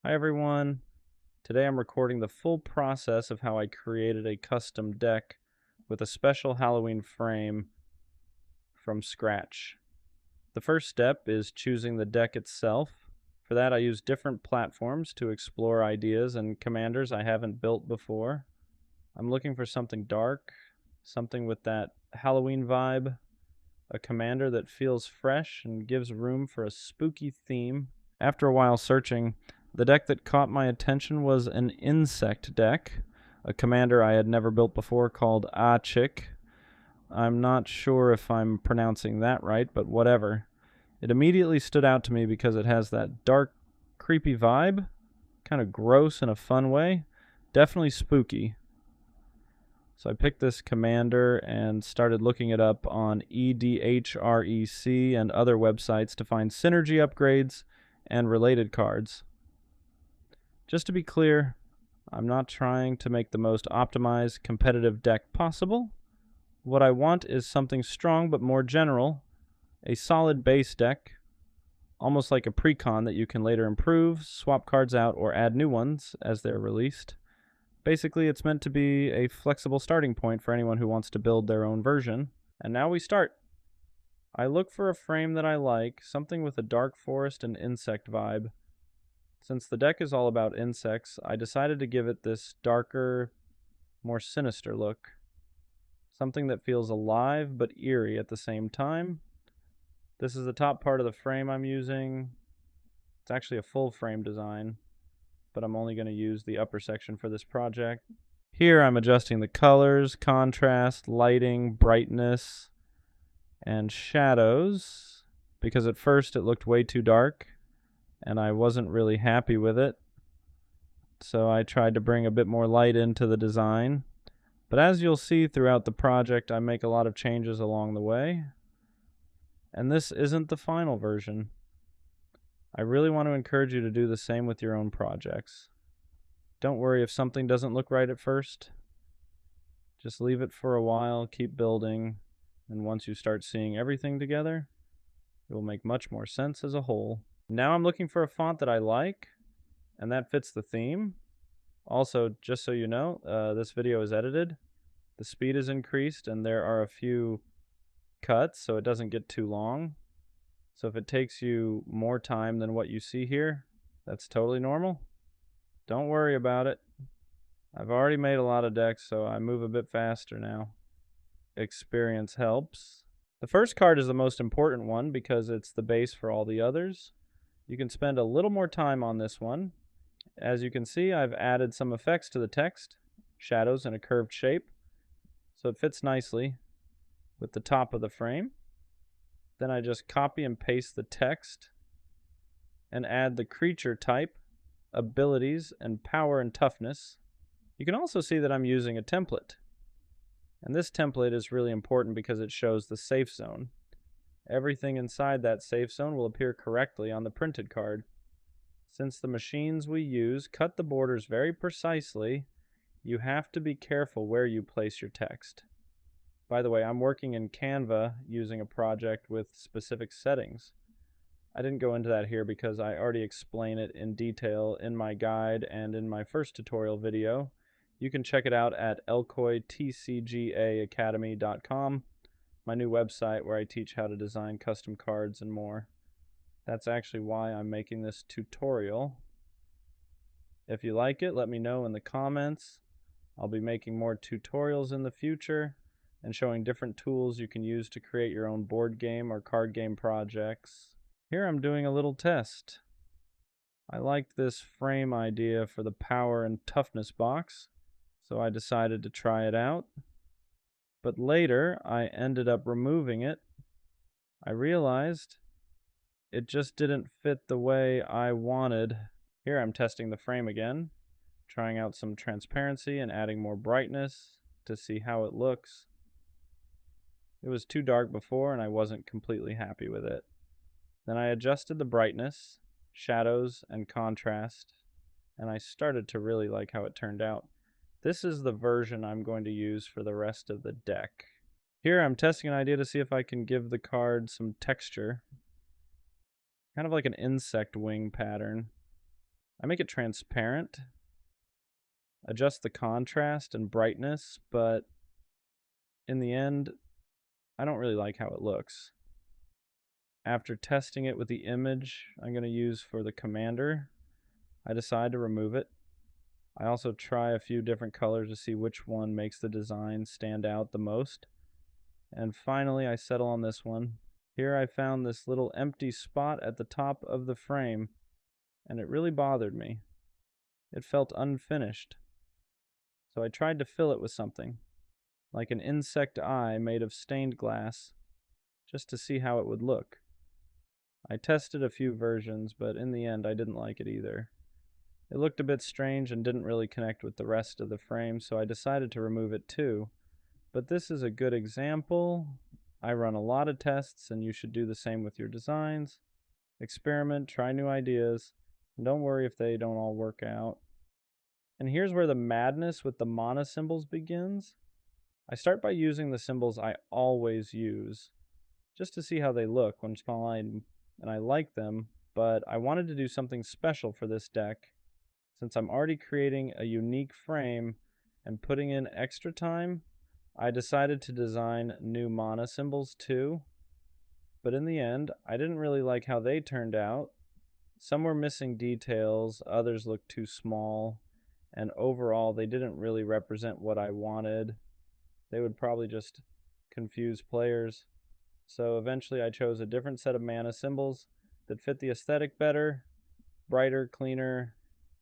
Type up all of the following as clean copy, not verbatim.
Hi everyone. Today I'm recording the full process of how I created a custom deck with a special Halloween frame from scratch. The first step is choosing the deck itself. For that I use different platforms to explore ideas and commanders I haven't built before. I'm looking for something dark, something with that Halloween vibe, a commander that feels fresh and gives room for a spooky theme. After a while searching, the deck that caught my attention was an insect deck, a commander I had never built before called Aatchik. I'm not sure if I'm pronouncing that right, but whatever. It immediately stood out to me because it has that dark, creepy vibe, kind of gross in a fun way, definitely spooky. So I picked this commander and started looking it up on EDHREC and other websites to find synergy upgrades and related cards. Just to be clear, I'm not trying to make the most optimized competitive deck possible. What I want is something strong but more general, a solid base deck, almost like a precon that you can later improve, swap cards out, or add new ones as they're released. Basically, it's meant to be a flexible starting point for anyone who wants to build their own version. And now we start. I look for a frame that I like, something with a dark forest and insect vibe. Since the deck is all about insects, I decided to give it this darker, more sinister look. Something that feels alive but eerie at the same time. This is the top part of the frame I'm using. It's actually a full frame design, but I'm only going to use the upper section for this project. Here I'm adjusting the colors, contrast, lighting, brightness, and shadows, because at first it looked way too dark and I wasn't really happy with it. So I tried to bring a bit more light into the design. But as you'll see throughout the project, I make a lot of changes along the way. And this isn't the final version. I really want to encourage you to do the same with your own projects. Don't worry if something doesn't look right at first. Just leave it for a while, keep building, and once you start seeing everything together, it will make much more sense as a whole. Now I'm looking for a font that I like, and that fits the theme. Also, just so you know, this video is edited. The speed is increased, and there are a few cuts, so it doesn't get too long. So if it takes you more time than what you see here, that's totally normal. Don't worry about it. I've already made a lot of decks, so I move a bit faster now. Experience helps. The first card is the most important one because it's the base for all the others. You can spend a little more time on this one. As you can see, I've added some effects to the text, shadows in a curved shape, so it fits nicely with the top of the frame. Then I just copy and paste the text and add the creature type, abilities, and power and toughness. You can also see that I'm using a template. And this template is really important because it shows the safe zone. Everything inside that safe zone will appear correctly on the printed card. Since the machines we use cut the borders very precisely, you have to be careful where you place your text. By the way, I'm working in Canva using a project with specific settings. I didn't go into that here because I already explain it in detail in my guide and in my first tutorial video. You can check it out at elkoytcgaacademy.com, my new website where I teach how to design custom cards and more. That's actually why I'm making this tutorial. If you like it, let me know in the comments. I'll be making more tutorials in the future and showing different tools you can use to create your own board game or card game projects. Here I'm doing a little test. I liked this frame idea for the power and toughness box, so I decided to try it out. But later I ended up removing it. I realized it just didn't fit the way I wanted. Here I'm testing the frame again, trying out some transparency and adding more brightness to see how it looks. It was too dark before and I wasn't completely happy with it. Then I adjusted the brightness, shadows, and contrast, and I started to really like how it turned out. This is the version I'm going to use for the rest of the deck. Here I'm testing an idea to see if I can give the card some texture, kind of like an insect wing pattern. I make it transparent, adjust the contrast and brightness, but in the end, I don't really like how it looks. After testing it with the image I'm going to use for the Commander, I decide to remove it. I also try a few different colors to see which one makes the design stand out the most. And finally, I settle on this one. Here I found this little empty spot at the top of the frame, and it really bothered me. It felt unfinished. So I tried to fill it with something, like an insect eye made of stained glass, just to see how it would look. I tested a few versions, but in the end I didn't like it either. It looked a bit strange and didn't really connect with the rest of the frame, so I decided to remove it too. But this is a good example. I run a lot of tests, and you should do the same with your designs. Experiment, try new ideas, and don't worry if they don't all work out. And here's where the madness with the mana symbols begins. I start by using the symbols I always use, just to see how they look when spawning, and I like them, but I wanted to do something special for this deck. Since I'm already creating a unique frame and putting in extra time, I decided to design new mana symbols too. But in the end, I didn't really like how they turned out. Some were missing details, others looked too small, and overall they didn't really represent what I wanted. They would probably just confuse players. So eventually I chose a different set of mana symbols that fit the aesthetic better, brighter, cleaner,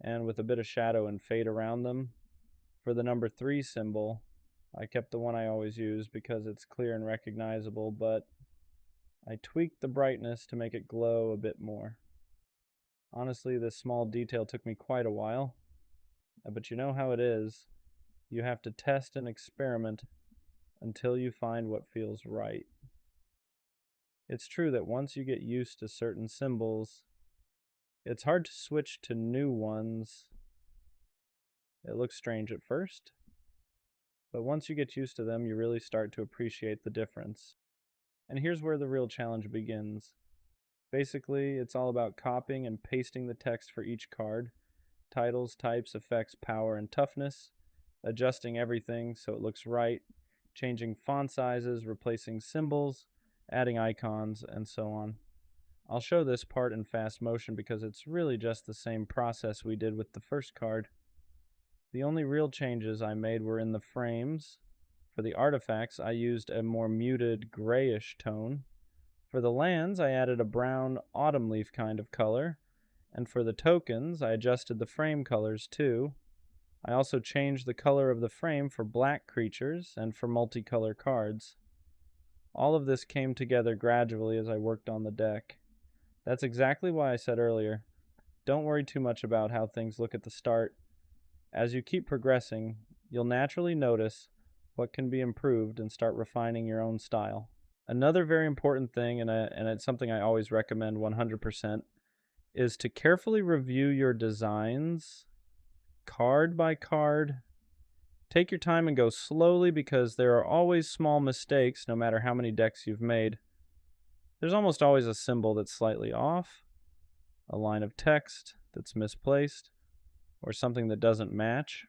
and with a bit of shadow and fade around them. For the number 3 symbol, I kept the one I always use because it's clear and recognizable, but I tweaked the brightness to make it glow a bit more. Honestly, this small detail took me quite a while, but you know how it is. You have to test and experiment until you find what feels right. It's true that once you get used to certain symbols, it's hard to switch to new ones. It looks strange at first, but once you get used to them, you really start to appreciate the difference. And here's where the real challenge begins. Basically, it's all about copying and pasting the text for each card, titles, types, effects, power, and toughness, adjusting everything so it looks right, changing font sizes, replacing symbols, adding icons, and so on. I'll show this part in fast motion because it's really just the same process we did with the first card. The only real changes I made were in the frames. For the artifacts, I used a more muted grayish tone. For the lands, I added a brown autumn leaf kind of color. And for the tokens, I adjusted the frame colors too. I also changed the color of the frame for black creatures and for multicolor cards. All of this came together gradually as I worked on the deck. That's exactly why I said earlier, don't worry too much about how things look at the start. As you keep progressing, you'll naturally notice what can be improved and start refining your own style. Another very important thing, and it's something I always recommend 100%, is to carefully review your designs card by card. Take your time and go slowly because there are always small mistakes no matter how many decks you've made. There's almost always a symbol that's slightly off, a line of text that's misplaced, or something that doesn't match.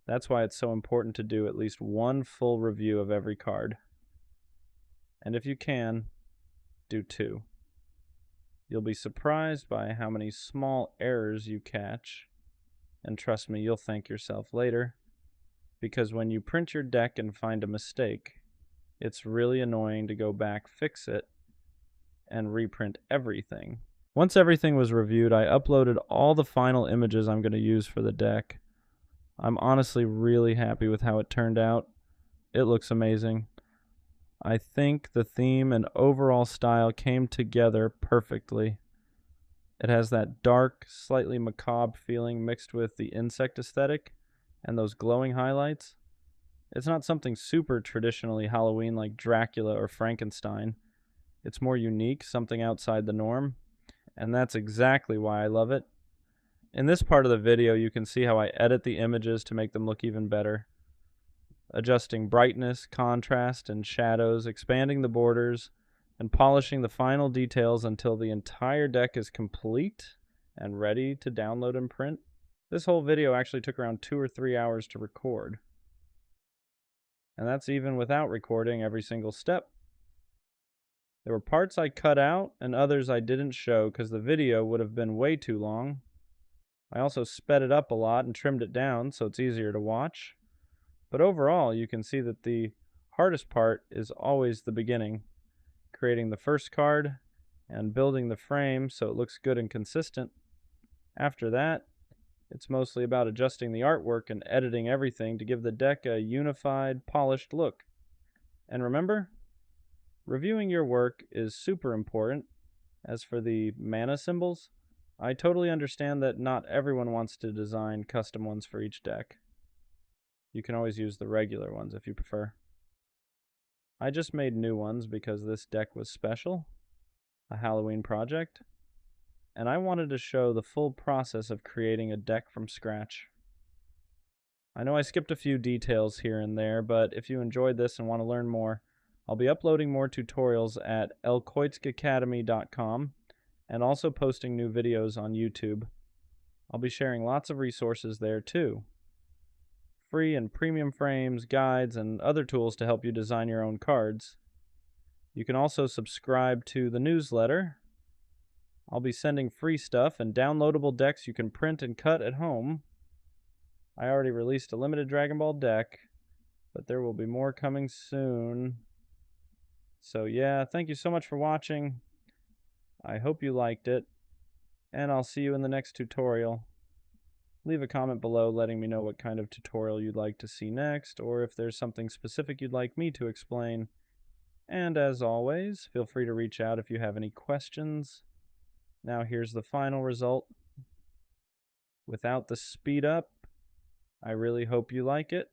That's why it's so important to do at least one full review of every card. And if you can, do 2. You'll be surprised by how many small errors you catch, and trust me, you'll thank yourself later, because when you print your deck and find a mistake, it's really annoying to go back, fix it, and reprint everything. Once everything was reviewed, I uploaded all the final images I'm going to use for the deck. I'm honestly really happy with how it turned out. It looks amazing. I think the theme and overall style came together perfectly. It has that dark, slightly macabre feeling mixed with the insect aesthetic and those glowing highlights. It's not something super traditionally Halloween like Dracula or Frankenstein. It's more unique, something outside the norm, and that's exactly why I love it. In this part of the video, you can see how I edit the images to make them look even better. Adjusting brightness, contrast, and shadows, expanding the borders, and polishing the final details until the entire deck is complete and ready to download and print. This whole video actually took around 2 or 3 hours to record. And that's even without recording every single step. There were parts I cut out and others I didn't show because the video would have been way too long. I also sped it up a lot and trimmed it down so it's easier to watch. But overall, you can see that the hardest part is always the beginning, creating the first card and building the frame so it looks good and consistent. After that, it's mostly about adjusting the artwork and editing everything to give the deck a unified, polished look. And remember, reviewing your work is super important. As for the mana symbols, I totally understand that not everyone wants to design custom ones for each deck. You can always use the regular ones if you prefer. I just made new ones because this deck was special, a Halloween project, and I wanted to show the full process of creating a deck from scratch. I know I skipped a few details here and there, but if you enjoyed this and want to learn more, I'll be uploading more tutorials at elkoitzkacademy.com and also posting new videos on YouTube. I'll be sharing lots of resources there too. Free and premium frames, guides, and other tools to help you design your own cards. You can also subscribe to the newsletter. I'll be sending free stuff and downloadable decks you can print and cut at home. I already released a limited Dragon Ball deck, but there will be more coming soon. So yeah, thank you so much for watching. I hope you liked it, and I'll see you in the next tutorial. Leave a comment below letting me know what kind of tutorial you'd like to see next, or if there's something specific you'd like me to explain. And as always, feel free to reach out if you have any questions. Now here's the final result. Without the speed up, I really hope you like it.